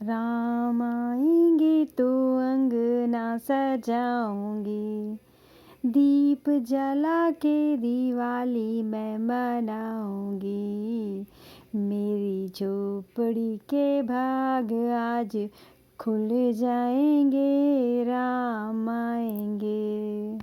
राम आएंगे तो अंगना सजाऊंगी, दीप जला के दिवाली मैं मनाऊंगी। मेरी झोपड़ी के भाग आज खुल जाएंगे, राम आएंगे।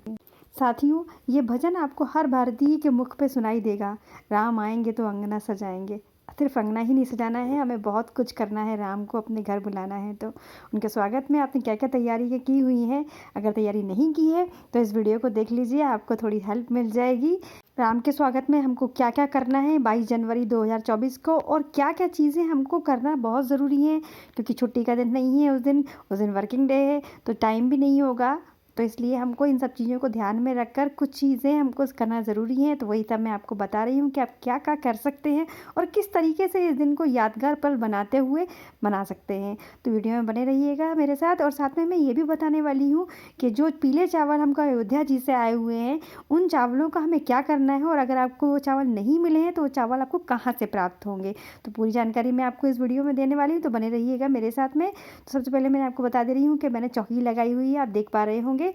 साथियों, ये भजन आपको हर भारतीय के मुख पे सुनाई देगा। राम आएंगे तो अंगना सजाएंगे। सिर्फ अंगना ही नहीं सजाना है, हमें बहुत कुछ करना है। राम को अपने घर बुलाना है, तो उनके स्वागत में आपने क्या क्या तैयारी की हुई है। अगर तैयारी नहीं की है तो इस वीडियो को देख लीजिए, आपको थोड़ी हेल्प मिल जाएगी। राम के स्वागत में हमको क्या क्या करना है 22 जनवरी 2024 को, और क्या क्या चीज़ें हमको करना बहुत ज़रूरी है, क्योंकि छुट्टी का दिन नहीं है। उस दिन वर्किंग डे है, तो टाइम भी नहीं होगा। तो इसलिए हमको इन सब चीज़ों को ध्यान में रखकर कुछ चीज़ें हमको करना ज़रूरी है। तो वही सब मैं आपको बता रही हूँ कि आप क्या क्या कर सकते हैं और किस तरीके से इस दिन को यादगार पल बनाते हुए मना सकते हैं। तो वीडियो में बने रहिएगा मेरे साथ। और साथ में मैं ये भी बताने वाली हूँ कि जो पीले चावल हमको अयोध्या जी से आए हुए हैं, उन चावलों का हमें क्या करना है, और अगर आपको वो चावल नहीं मिले हैं तो वो चावल आपको कहाँ से प्राप्त होंगे। तो पूरी जानकारी मैं आपको इस वीडियो में देने वाली हूँ, तो बने रहिएगा मेरे साथ में। तो सबसे पहले मैं आपको बता दे रही हूँ कि मैंने चौकी लगाई हुई है, आप देख पा रहे होंगे।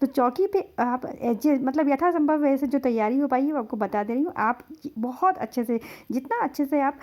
तो चौकी पे आप मतलब यथासंभव वैसे जो तैयारी हो पाई है वो आपको बता दे रही हूँ। आप बहुत अच्छे से, जितना अच्छे से आप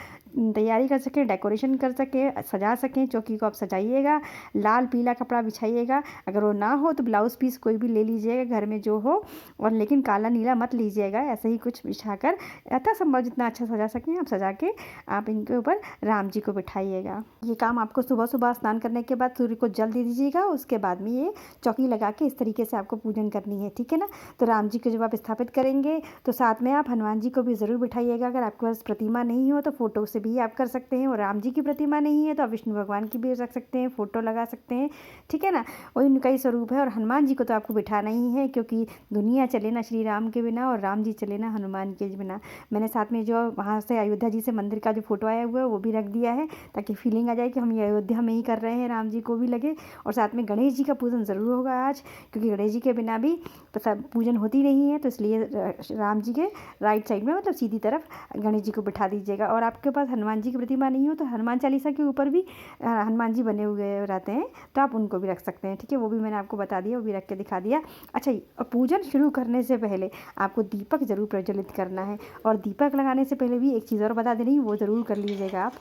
तैयारी कर सकें, डेकोरेशन कर सकें, सजा सकें, चौकी को आप सजाइएगा। लाल पीला कपड़ा बिछाइएगा। अगर वो ना हो तो ब्लाउज़ पीस कोई भी ले लीजिएगा घर में जो हो, और लेकिन काला नीला मत लीजिएगा। ऐसे ही कुछ बिछाकर यथासंभव जितना अच्छा सजा सकें आप सजा के आप इनके ऊपर राम जी को बिठाइएगा। ये काम आपको सुबह सुबह स्नान करने के बाद सूर्य को जल दे दीजिएगा। उसके बाद में ये चौकी लगा के इस तरीके से आपको पूजन करनी है, ठीक है ना। तो राम जी को जब आप स्थापित करेंगे तो साथ में आप हनुमान जी को भी ज़रूर बिठाइएगा। अगर आपके पास प्रतिमा नहीं हो तो फ़ोटो से भी आप कर सकते हैं, और राम जी की प्रतिमा नहीं है तो आप विष्णु भगवान की भी रख सकते हैं, फ़ोटो लगा सकते हैं, ठीक है ना। और उनका ही स्वरूप है। और हनुमान जी को तो आपको बिठाना ही है, क्योंकि दुनिया चले ना श्री राम के बिना, और राम जी चले ना हनुमान के बिना। मैंने साथ में जो वहाँ से अयोध्या जी से मंदिर का जो फोटो आया हुआ है वो भी रख दिया है, ताकि फीलिंग आ जाए कि हम ये अयोध्या में ही कर रहे हैं, राम जी को भी लगे। और साथ में गणेश जी का पूजन ज़रूर होगा आज, क्योंकि गणेश जी के बिना भी पूजन होती नहीं है। तो इसलिए राम जी के राइट साइड में, मतलब सीधी तरफ, गणेश जी को बिठा दीजिएगा। और आपके पास हनुमान जी की प्रतिमा नहीं हो तो हनुमान चालीसा के ऊपर भी हनुमान जी बने हुए रहते हैं, तो आप उनको भी रख सकते हैं, ठीक है। वो भी मैंने आपको बता दिया, वो भी रख के दिखा दिया। अच्छा, पूजन शुरू करने से पहले आपको दीपक ज़रूर प्रज्वलित करना है। और दीपक लगाने से पहले भी एक चीज़ और बता दे रही हूँ, वो ज़रूर कर लीजिएगा आप।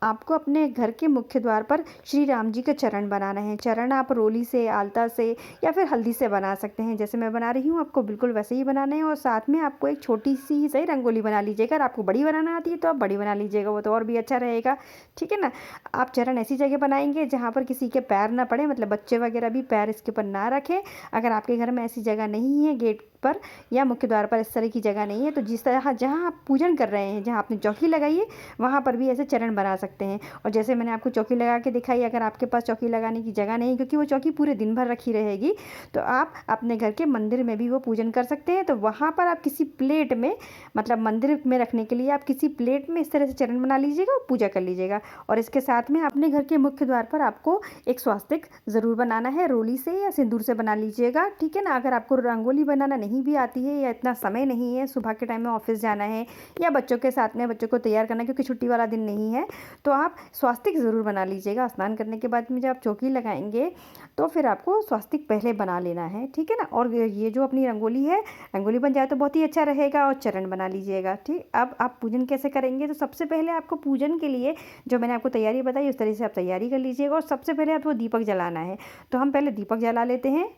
आपको अपने घर के मुख्य द्वार पर श्री राम जी के चरण बनाना है। चरण आप रोली से, आलता से या फिर हल्दी से बना सकते हैं। जैसे मैं बना रही हूँ आपको बिल्कुल वैसे ही बनाना है। और साथ में आपको एक छोटी सी ही सही रंगोली बना लीजिएगा। अगर आपको बड़ी बनाना आती है तो आप बड़ी बना लीजिएगा, वो तो और भी अच्छा रहेगा, ठीक है ना। आप चरण ऐसी जगह बनाएंगे जहाँ पर किसी के पैर ना पड़े, मतलब बच्चे वगैरह भी पैर इसके ऊपर ना रखें। अगर आपके घर में ऐसी जगह नहीं है, गेट पर या मुख्य द्वार पर इस तरह की जगह नहीं है, तो जिस तरह जहाँ आप पूजन कर रहे हैं, जहाँ आपने चौकी लगाई है, वहाँ पर भी ऐसे चरण बना सकते हैं। और जैसे मैंने आपको चौकी लगा के दिखाई, अगर आपके पास चौकी लगाने की जगह नहीं, क्योंकि वो चौकी पूरे दिन भर रखी रहेगी, तो आप अपने घर के मंदिर में भी वो पूजन कर सकते हैं। तो वहाँ पर आप किसी प्लेट में, मतलब मंदिर में रखने के लिए आप किसी प्लेट में इस तरह से चरण बना लीजिएगा और पूजा कर लीजिएगा। और इसके साथ में अपने घर के मुख्य द्वार पर आपको एक स्वास्तिक ज़रूर बनाना है, रोली से या सिंदूर से बना लीजिएगा, ठीक है ना। अगर आपको रंगोली बनाना नहीं भी आती है, या इतना समय नहीं है, सुबह के टाइम में ऑफिस जाना है, या बच्चों के साथ में बच्चों को तैयार करना, क्योंकि छुट्टी वाला दिन नहीं है, तो आप स्वास्तिक ज़रूर बना लीजिएगा। स्नान करने के बाद में जब आप चौकी लगाएंगे तो फिर आपको स्वास्तिक पहले बना लेना है, ठीक है ना। और ये जो अपनी रंगोली है, रंगोली बन जाए तो बहुत ही अच्छा रहेगा। और चरण बना लीजिएगा, ठीक। अब आप पूजन कैसे करेंगे, तो सबसे पहले आपको पूजन के लिए जो मैंने आपको तैयारी बताई उस तरह से आप तैयारी कर लीजिएगा। और सबसे पहले आपको दीपक जलाना है, तो हम पहले दीपक जला लेते हैं।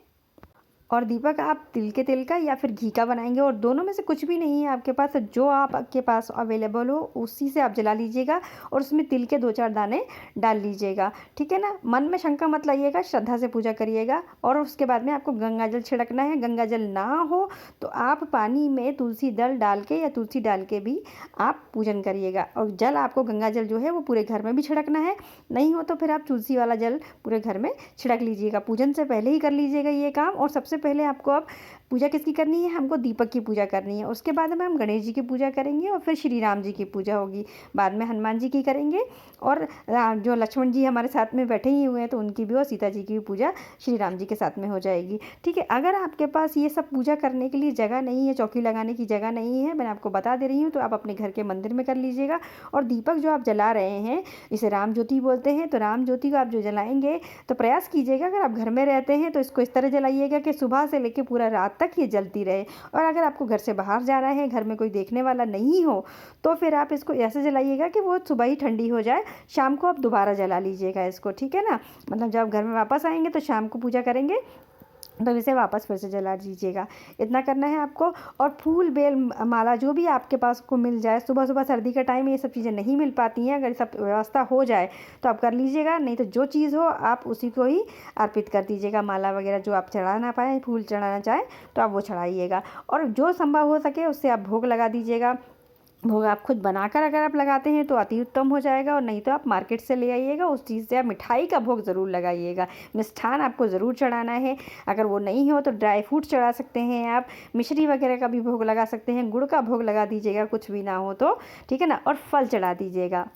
और दीपक आप तिल के तेल का या फिर घी का बनाएंगे, और दोनों में से कुछ भी नहीं है आपके पास, जो आपके पास अवेलेबल हो उसी से आप जला लीजिएगा। और उसमें तिल के 2-4 दाने डाल लीजिएगा, ठीक है ना। मन में शंका मत लाइएगा, श्रद्धा से पूजा करिएगा। और उसके बाद में आपको गंगा जल छिड़कना है। गंगा जल ना हो तो आप पानी में तुलसी दल डाल के या तुलसी डाल के भी आप पूजन करिएगा। और जल आपको, गंगा जल जो है वो पूरे घर में भी छिड़कना है, नहीं हो तो फिर आप तुलसी वाला जल पूरे घर में छिड़क लीजिएगा। पूजन से पहले ही कर लीजिएगा ये काम। और सबसे पहले आपको अब पूजा किसकी करनी है, हमको दीपक की पूजा करनी है। उसके बाद में हम गणेश जी की पूजा करेंगे और फिर श्री राम जी की पूजा होगी, बाद में हनुमान जी की करेंगे और जो लक्ष्मण जी हमारे साथ में बैठे ही हुए हैं तो उनकी भी और सीता जी की भी पूजा श्री राम जी के साथ में हो जाएगी। ठीक है, अगर आपके पास ये सब पूजा करने के लिए जगह नहीं है, चौकी लगाने की जगह नहीं है, मैंने आपको बता दे रही हूँ, तो आप अपने घर के मंदिर में कर लीजिएगा। और दीपक जो आप जला रहे हैं इसे राम ज्योति बोलते हैं, तो राम ज्योति को आप जो जलाएंगे तो प्रयास कीजिएगा अगर आप घर में रहते हैं तो इसको इस तरह जलाइएगा कि सुबह से लेकर पूरा रात तक ये जलती रहे। और अगर आपको घर से बाहर जाना है, घर में कोई देखने वाला नहीं हो, तो फिर आप इसको ऐसे जलाइएगा कि वो सुबह ही ठंडी हो जाए, शाम को आप दोबारा जला लीजिएगा इसको। ठीक है ना, मतलब जब घर में वापस आएंगे तो शाम को पूजा करेंगे तो इसे वापस फिर से जला दीजिएगा। इतना करना है आपको। और फूल बेल माला जो भी आपके पास को मिल जाए, सुबह सुबह सर्दी का टाइम ये सब चीज़ें नहीं मिल पाती हैं, अगर सब व्यवस्था हो जाए तो आप कर लीजिएगा, नहीं तो जो चीज़ हो आप उसी को ही अर्पित कर दीजिएगा। माला वगैरह जो आप चढ़ा ना पाएँ, फूल चढ़ाना चाहें तो आप वो चढ़ाइएगा। और जो संभव हो सके उससे आप भोग लगा दीजिएगा। भोग आप खुद बनाकर अगर आप लगाते हैं तो अति उत्तम हो जाएगा, और नहीं तो आप मार्केट से ले आइएगा, उस चीज़ से आप मिठाई का भोग ज़रूर लगाइएगा। मिष्ठान आपको ज़रूर चढ़ाना है। अगर वो नहीं हो तो ड्राई फ्रूट चढ़ा सकते हैं, आप मिश्री वगैरह का भी भोग लगा सकते हैं, गुड़ का भोग लगा दीजिएगा कुछ भी ना हो तो। ठीक है ना, और फल चढ़ा दीजिएगा।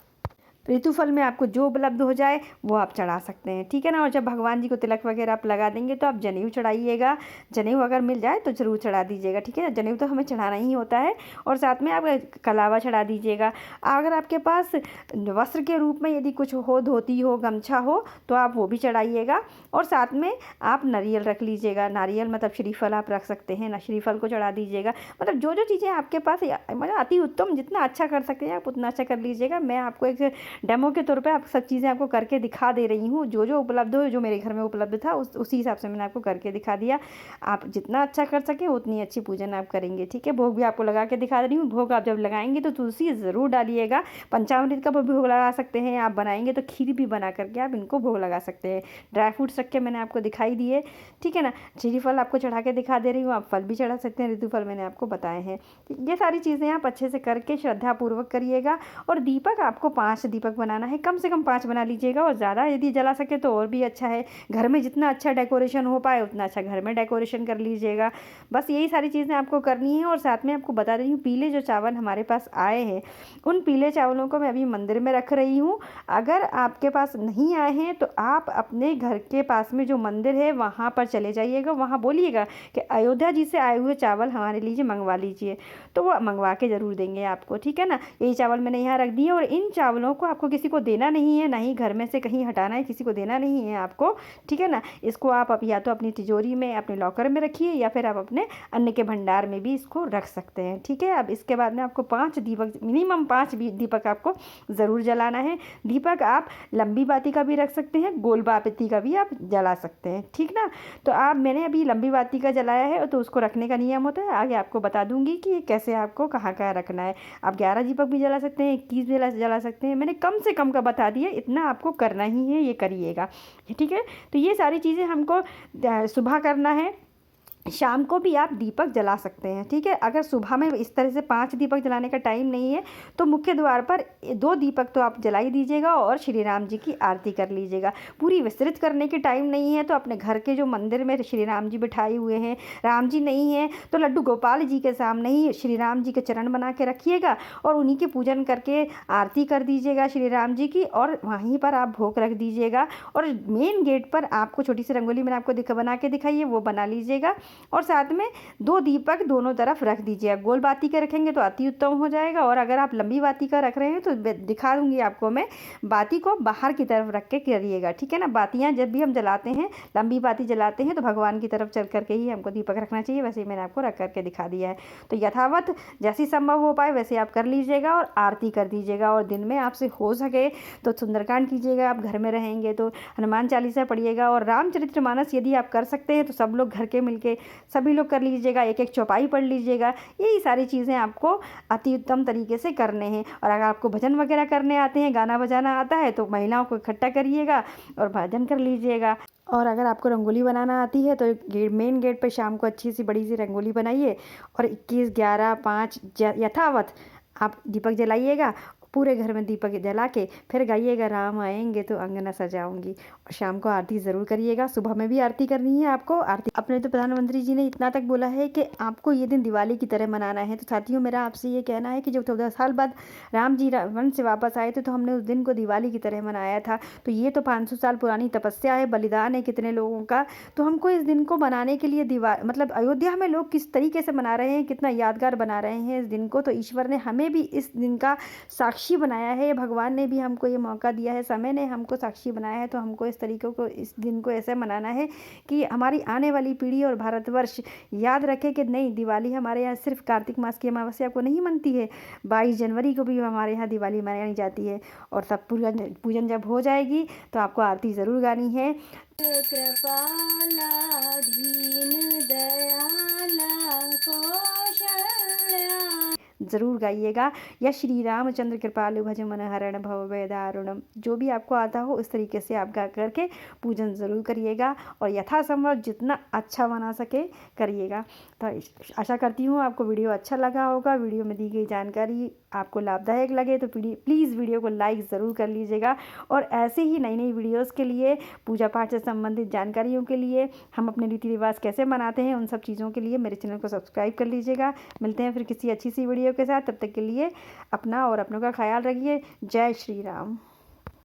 ऋतुफल में आपको जो उपलब्ध हो जाए वो आप चढ़ा सकते हैं। ठीक है ना, और जब भगवान जी को तिलक वगैरह आप लगा देंगे तो आप जनेऊ चढ़ाइएगा। जनेऊ अगर मिल जाए तो ज़रूर चढ़ा दीजिएगा। ठीक है, जनेऊ तो हमें चढ़ाना ही होता है। और साथ में आप कलावा चढ़ा दीजिएगा। अगर आपके पास वस्त्र के रूप में यदि कुछ हो, धोती हो, गमछा हो, तो आप वो भी चढ़ाइएगा। और साथ में आप नारियल रख लीजिएगा। नारियल मतलब श्रीफल आप रख सकते हैं ना, श्रीफल को चढ़ा दीजिएगा। मतलब जो जो चीज़ें आपके पास, मतलब अति उत्तम, जितना अच्छा कर सकते हैं आप उतना अच्छा कर लीजिएगा। मैं आपको एक डेमो के तौर पे आप सब चीज़ें आपको करके दिखा दे रही हूँ। जो जो उपलब्ध हो, जो मेरे घर में उपलब्ध था उसी हिसाब से मैंने आपको करके दिखा दिया। आप जितना अच्छा कर सकें उतनी अच्छी पूजन आप करेंगे। ठीक है, भोग भी आपको लगा के दिखा रही हूँ। भोग आप जब लगाएंगे तो तुलसी ज़रूर डालिएगा। पंचामृत का भोग लगा सकते हैं आप, बनाएंगे तो खीर भी बना करके आप इनको भोग लगा सकते हैं। ड्राई फ्रूट्स रख के मैंने आपको दिखाई दिए। ठीक है ना, श्रीफल आपको चढ़ा के दिखा दे रही हूँ, आप फल भी चढ़ा सकते हैं, ऋतुफल मैंने आपको बताए हैं। ये सारी चीज़ें आप अच्छे से करके श्रद्धापूर्वक करिएगा। और दीपक आपको 5 दीपक बनाना है, कम से कम 5 बना लीजिएगा, और ज़्यादा यदि जला सके तो और भी अच्छा है। घर में जितना अच्छा डेकोरेशन हो पाए उतना अच्छा घर में डेकोरेशन कर लीजिएगा। बस यही सारी चीज़ें आपको करनी है। और साथ में आपको बता रही हूँ, पीले जो चावल हमारे पास आए हैं उन पीले चावलों को मैं अभी मंदिर में रख रही हूँ। अगर आपके पास नहीं आए हैं तो आप अपने घर के पास में जो मंदिर है वहाँ पर चले जाइएगा, वहाँ बोलिएगा कि अयोध्या जी से आए हुए चावल हमारे लिए मंगवा लीजिए, तो वो मंगवा के ज़रूर देंगे आपको। ठीक है ना, यही चावल मैंने यहाँ रख दिए। और इन चावलों को आपको किसी को देना नहीं है, ना ही घर में से कहीं हटाना है, किसी को देना नहीं है आपको। ठीक है ना, इसको आप या तो अपनी तिजोरी में, अपने लॉकर में रखिए, या फिर आप अपने अन्न के भंडार में भी इसको रख सकते हैं। ठीक है, अब इसके बाद में आपको 5 दीपक, मिनिमम 5 दीपक आपको ज़रूर जलाना है। दीपक आप लंबी बाती का भी रख सकते हैं, गोल बाती का भी आप जला सकते हैं। ठीक ना, तो आप, मैंने अभी लंबी बाती का जलाया है तो उसको रखने का नियम होता है, आगे आपको बता दूंगी कि कैसे आपको कहाँ कहाँ रखना है। आप 11 दीपक भी जला सकते हैं, 21 भी जला सकते हैं। मैंने कम से कम का बता दिया, इतना आपको करना ही है, ये करिएगा। ठीक है, तो ये सारी चीज़ें हमको सुबह करना है, शाम को भी आप दीपक जला सकते हैं। ठीक है, अगर सुबह में इस तरह से 5 दीपक जलाने का टाइम नहीं है तो मुख्य द्वार पर 2 दीपक तो आप जला ही दीजिएगा और श्री राम जी की आरती कर लीजिएगा। पूरी विस्तृत करने के टाइम नहीं है तो अपने घर के जो मंदिर में श्री राम जी बिठाए हुए हैं, राम जी नहीं है तो लड्डू गोपाल जी के सामने ही श्री राम जी के चरण बना के रखिएगा और उन्हीं के पूजन करके आरती कर दीजिएगा श्री राम जी की, और वहीं पर आप भोग रख दीजिएगा। और मेन गेट पर आपको छोटी सी रंगोली मैंने आपको बना के दिखाई है, वो बना लीजिएगा। और साथ में 2 दीपक दोनों तरफ रख दीजिए। गोल बाती का रखेंगे तो अति उत्तम हो जाएगा, और अगर आप लंबी बाती का रख रहे हैं तो दिखा दूंगी आपको मैं, बाती को बाहर की तरफ रख के करिएगा। ठीक है ना, बातियाँ जब भी हम जलाते हैं, लंबी बाती जलाते हैं तो भगवान की तरफ चल करके ही हमको दीपक रखना चाहिए, वैसे ही मैंने आपको रख करके दिखा दिया है। तो यथावत जैसी संभव हो पाए वैसे आप कर लीजिएगा और आरती कर दीजिएगा। और दिन में आपसे हो सके तो सुंदरकांड कीजिएगा, आप घर में रहेंगे तो हनुमान चालीसा पढ़िएगा, और रामचरितमानस यदि आप कर सकते हैं तो सब लोग घर के मिलके सभी लोग कर लीजिएगा, एक एक चौपाई पढ़ लीजिएगा। यही सारी चीज़ें आपको अति उत्तम तरीके से करने हैं। और अगर आपको भजन वगैरह करने आते हैं, गाना बजाना आता है, तो महिलाओं को इकट्ठा करिएगा और भजन कर लीजिएगा। और अगर आपको रंगोली बनाना आती है तो मेन गेट पर शाम को अच्छी सी बड़ी सी रंगोली बनाइए और 21, 11, 5 यथावत आप दीपक जलाइएगा। पूरे घर में दीपक जला के फिर गाइएगा राम आएंगे तो अंगना सजाऊंगी। और शाम को आरती ज़रूर करिएगा, सुबह में भी आरती करनी है आपको। आरती अपने तो प्रधानमंत्री जी ने इतना तक बोला है कि आपको ये दिन दिवाली की तरह मनाना है। तो साथियों, मेरा आपसे ये कहना है कि जब 14 साल बाद राम जी वन से वापस आए थे तो हमने उस दिन को दिवाली की तरह मनाया था। तो ये तो 500 साल पुरानी तपस्या है, बलिदान है कितने लोगों का। तो हमको इस दिन को मनाने के लिए मतलब अयोध्या में लोग किस तरीके से मना रहे हैं, कितना यादगार बना रहे हैं इस दिन को। तो ईश्वर ने हमें भी इस दिन का साक्षी बनाया है, भगवान ने भी हमको ये मौका दिया है, समय ने हमको साक्षी बनाया है। तो हमको इस तरीक़ों को, इस दिन को ऐसे मनाना है कि हमारी आने वाली पीढ़ी और भारतवर्ष याद रखे कि नहीं, दिवाली हमारे यहाँ सिर्फ कार्तिक मास की अमावस्या को नहीं मनती है, 22 जनवरी को भी हमारे यहाँ दिवाली मनाई जाती है। और सब पूजन जब हो जाएगी तो आपको आरती ज़रूर गानी है। कृपाला दीन दयाला कौशल्या ज़रूर गाइएगा। या श्री रामचंद्र कृपालु भज मन हरण भव भय दारुणम। जो भी आपको आता हो इस तरीके से आप गा करके पूजन ज़रूर करिएगा और यथासंभव जितना अच्छा बना सके करिएगा। तो आशा करती हूँ आपको वीडियो अच्छा लगा होगा। वीडियो में दी गई जानकारी आपको लाभदायक लगे तो प्लीज़ वीडियो को लाइक ज़रूर कर लीजिएगा। और ऐसे ही नई नई वीडियोस के लिए, पूजा पाठ से संबंधित जानकारियों के लिए, हम अपने रीति रिवाज कैसे मनाते हैं, उन सब चीज़ों के लिए मेरे चैनल को सब्सक्राइब कर लीजिएगा। मिलते हैं फिर किसी अच्छी सी वीडियो के साथ। तब तक के लिए अपना और अपनों का ख्याल रखिए। जय श्री राम।